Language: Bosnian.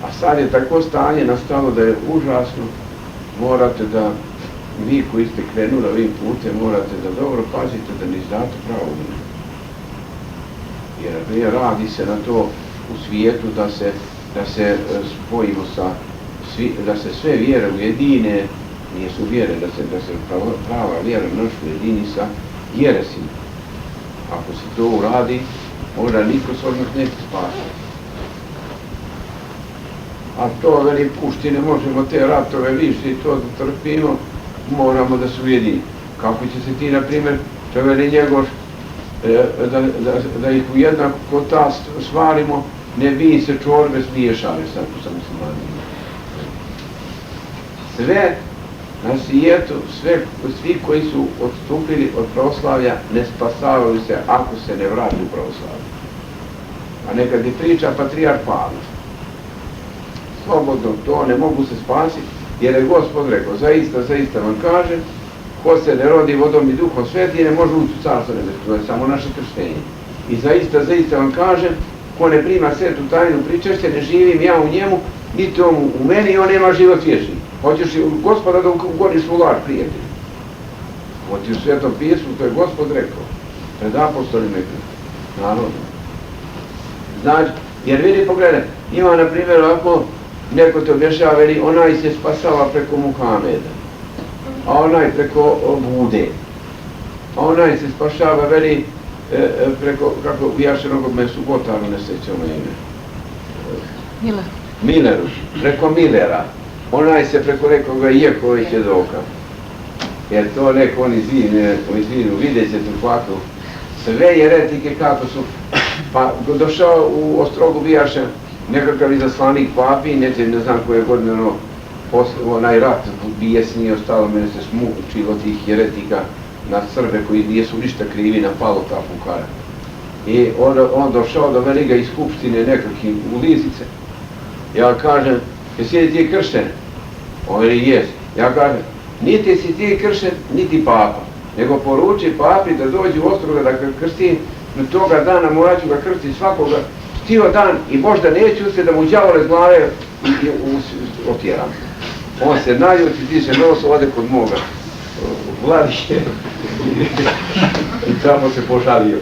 A sad je tako stanje nastalo da je užasno, morate da, vi koji ste krenuli ovim putem, morate da dobro pazite da ne izdate pravu vjeru. Jer radi se na to u svijetu da se spojimo da se sve vjere ujedine, nisu vjere, da se prava vjera mnoštvo ujedini sa jeresima. Ako se to uradi, možda niko se od nas neće spasiti. A to veli pušti, ne možemo te ratove više i to da trpimo, moramo da se ujedini. Kako će se ti, na primjer, to veli Njegoš, da ih ujednako ta stvarimo, ne bi se čorbe smiješali, sad ko sam muslimanima. Sve na svijetu, svi koji su odstupili od pravoslavlja ne spasavaju se ako se ne vrati u pravoslavlje. A nekad je priča patrijarh Pavle. Slobodno to ne mogu se spasiti, jer je Gospod rekao, zaista vam kažem, ko se ne rodi vodom i duhom sveti ne može ući u carstvo nebesko, to je samo naše krštenje. I zaista vam kažem, ko ne prima svetu tajnu pričešće, ne živim ja u njemu, niti on u meni i on nema život vječni. Hoćeš i Gospoda da ugoniš u laž, prijatelj. Hoćeš u Svetom pismu, to je Gospod rekao, pred apostolima i narodom. Znači, jer vidi, pogledaj, ima na primjer ovako, neko te objašnjava, veli, onaj se spasava preko Muhameda, a onaj preko Bude, a onaj se spašava, veli, preko, kako ujašenog me Subotaru ne sećamo ime. Mileru, preko Milera. Onaj se preko nekoga Jeković je doka. Jer to neko on izvinu, vidjet ćete kako. Sve jeretike kako su. Pa došao u Ostrogu bijaše nekakav izaslanik papi, ne znam koje godine onaj rat bijesni ostalo, mene se smučilo tih jeretika na Srbe koji nisu ništa krivi, napalo ta fukara. I on došao do mene iz skupštine nekakvim u Lizice. Ja kažem, jesi ti kršten? On veli, jes. Ja kažem, niti si ti kršten, niti papa. Nego poruči papi da dođe u Ostroga da ga krstim, no toga dana morat ću ga krstiti svakoga stio dan i možda neću se da mu đavole iz glave i otjeram. On se naljuti, diže nos, ode kod moga vladike i tamo se požalio.